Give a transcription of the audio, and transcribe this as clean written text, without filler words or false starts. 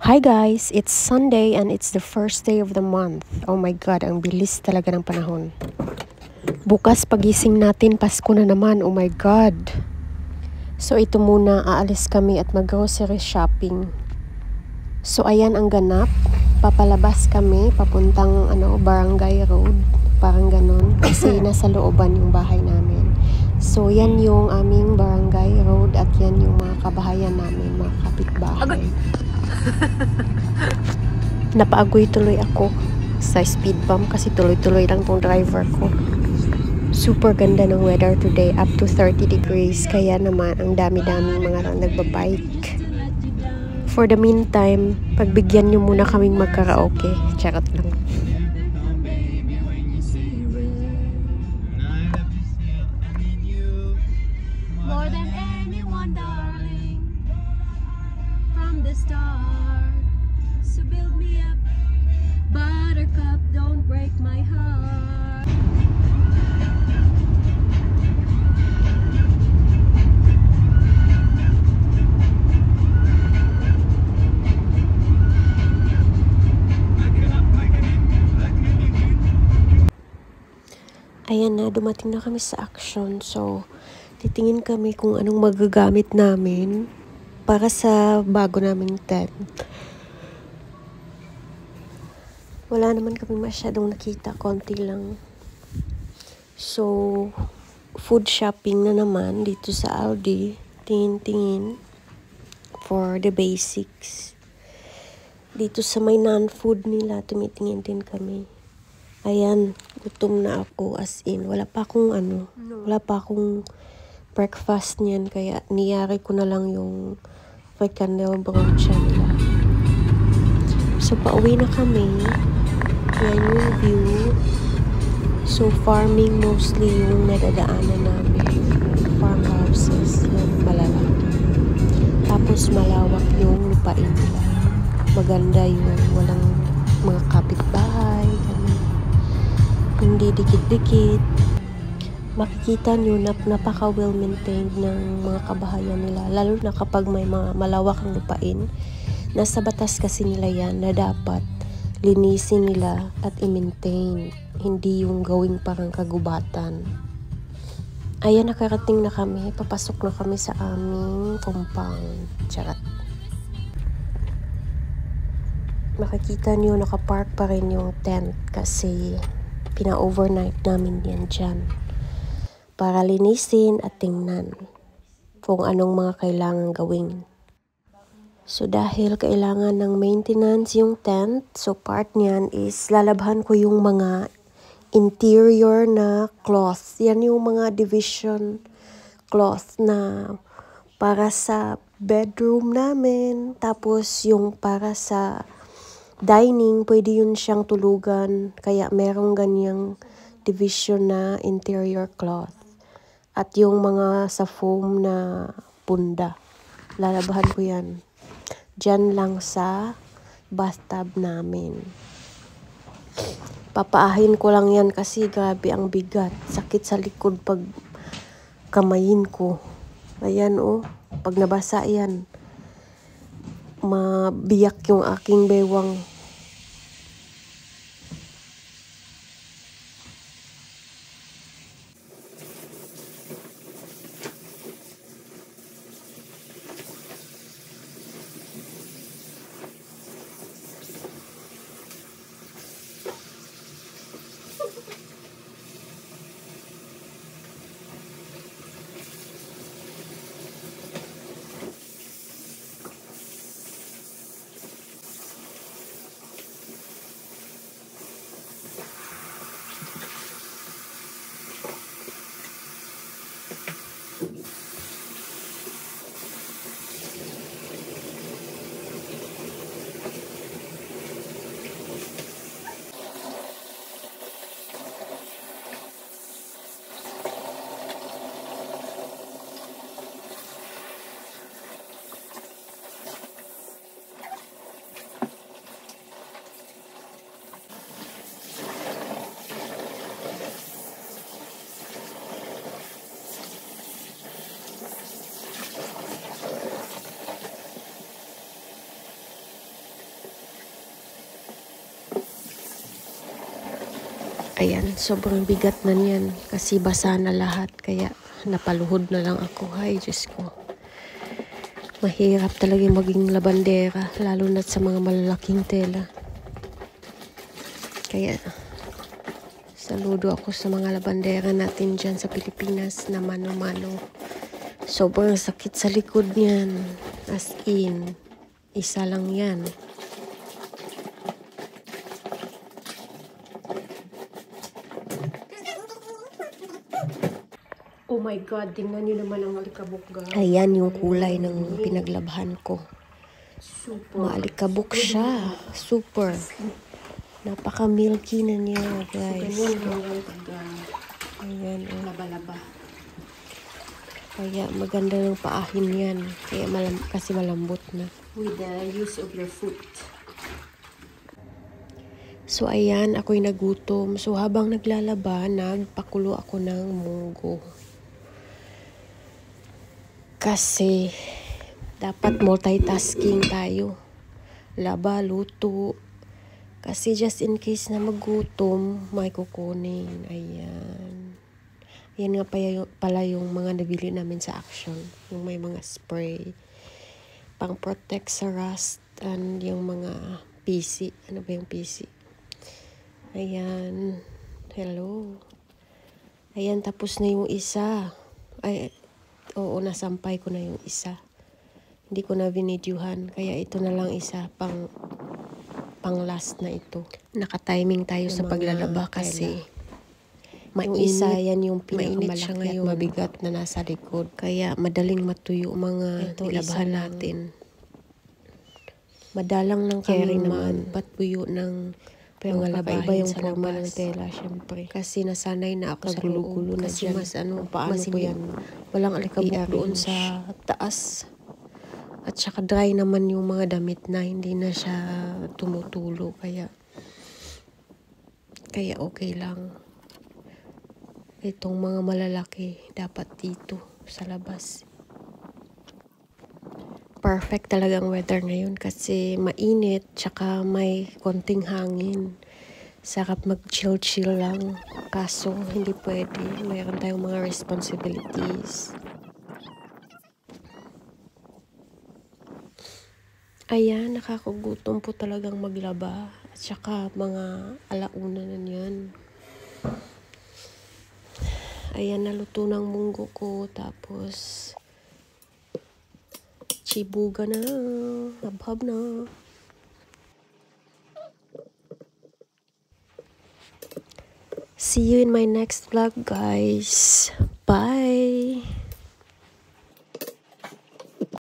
Hi guys, it's Sunday and it's the first day of the month. Oh my God, ang bilis talaga ng panahon. Bukas pagising natin, Pasko na naman. Oh my God. So ito muna, aalis kami at mag-grocery shopping. So ayan ang ganap. Papalabas kami, papuntang Barangay Road. Parang ganun. Kasi nasa looban yung bahay namin. So yan yung aming Barangay Road at yan yung mga kabahayan namin, mga kapitbahay. Napaagoy tuloy ako sa speed bump kasi tuloy-tuloy lang tong driver ko. Super ganda ng weather today, up to 30 degrees. Kaya naman ang dami-daming mga nagbabike. For the meantime, pagbigyan nyo muna kaming magkaraoke. Charot lang. More than anyone, darling, from the start. So build me up, buttercup, don't break my heart. Ayan na, dumating na kami sa action. So, titingin kami kung anong magagamit namin para sa bago naming tent. Wala naman kami masyadong nakita, konti lang. So, food shopping na naman dito sa Aldi. Tingin-tingin for the basics. Dito sa may non-food nila, tumitingin din kami. Ayan, gutom na ako as in. Wala pa akong breakfast niyan. Kaya niyari ko na lang yung fricandel brocha nila. So, pauwi na kami. Yan yung view. So, farming mostly yung nadadaanan namin. Farmhouses. Yan, malalaki. Tapos, malawak yung lupain nila. Maganda yung walang mga kapitbahay. Hindi dikit-dikit. Makikita nyo na napaka well-maintained ng mga kabahayan nila. Lalo na kapag may mga malawak ang lupain. Nasa batas kasi nila yan na dapat linisin nila at i-maintain. Hindi yung gawing parang kagubatan. Ayan, nakarating na kami. Papasok na kami sa aming compound. Charot. Makikita nyo nakapark pa rin yung tent kasi pina-overnight namin yan dyan para linisin at tingnan kung anong mga kailangan gawin. So dahil kailangan ng maintenance yung tent, so part niyan is lalabhan ko yung mga interior na cloth. Yan yung mga division cloth na para sa bedroom namin, tapos yung para sa dining, pwede yun siyang tulugan. Kaya merong ganyang division na interior cloth. At yung mga sa foam na punda. Lalabahan ko yan. Diyan lang sa bathtub namin. Papaahin ko lang yan kasi grabe ang bigat. Sakit sa likod pag kamayin ko. Ayan pag nabasa yan. Mabiyak yung aking bewang. Ayan, sobrang bigat na niyan kasi basa na lahat kaya napaluhod na lang ako. Ay, Diyos ko. Mahirap talaga maging labandera lalo na sa mga malalaking tela. Kaya saludo ako sa mga labandera natin dyan sa Pilipinas na mano-mano. Sobrang sakit sa likod niyan. As in, isa lang yan. Oh my God, tingnan niyo naman ang alikabok, guys. Ayan yung kulay ng pinaglabhan ko. Super. Maalikabok siya. Super. Napaka-milky na niya, guys. Ayan, oh. Laba-laba. Kaya maganda ng paahin yan. Kaya kasi malambot na. With the use of your foot. So, ayan, ako'y nagutom. So, habang naglalaba, nagpakulo ako ng munggo. Kasi, dapat multitasking tayo. Laba, luto. Kasi just in case na magutom, may kukunin. Ayan. Ayan nga pala yung mga nabili namin sa Action. Yung may mga spray. Pang-protect sa rust. And yung mga PC. Ano ba yung PC? Ayan. Hello. Ayan, tapos na yung isa. Ay, oo, nasampay ko na yung isa. Hindi ko na binidyohan. Kaya ito na lang isa pang last na ito. Naka-timing tayo sa paglalaba kasi mainit. Yung isa, yan yung pinakamalaki at mabigat na nasa likod. Kaya madaling matuyo mga nilabahan natin. Madalang ng carry naman. Patuyo ng mga labahin yung forma ng tela, syempre. Kasi nasanay na ako sa gulo-gulo na dyan. Mas paano po yan? Walang alikabok doon sa taas. At saka dry naman yung mga damit na hindi na siya tumutulo. Kaya okay lang. Itong mga malalaki dapat dito sa labas. Perfect talagang weather ngayon kasi mainit tsaka may konting hangin. Sarap mag-chill-chill lang. Kaso hindi pwede. Mayroon tayong mga responsibilities. Ayan, nakakagutom po talagang maglaba. At saka mga alauna na niyan. Ayan, naluto ng munggo ko. Tapos, chibuga na. Habhab na. See you in my next vlog, guys. Bye!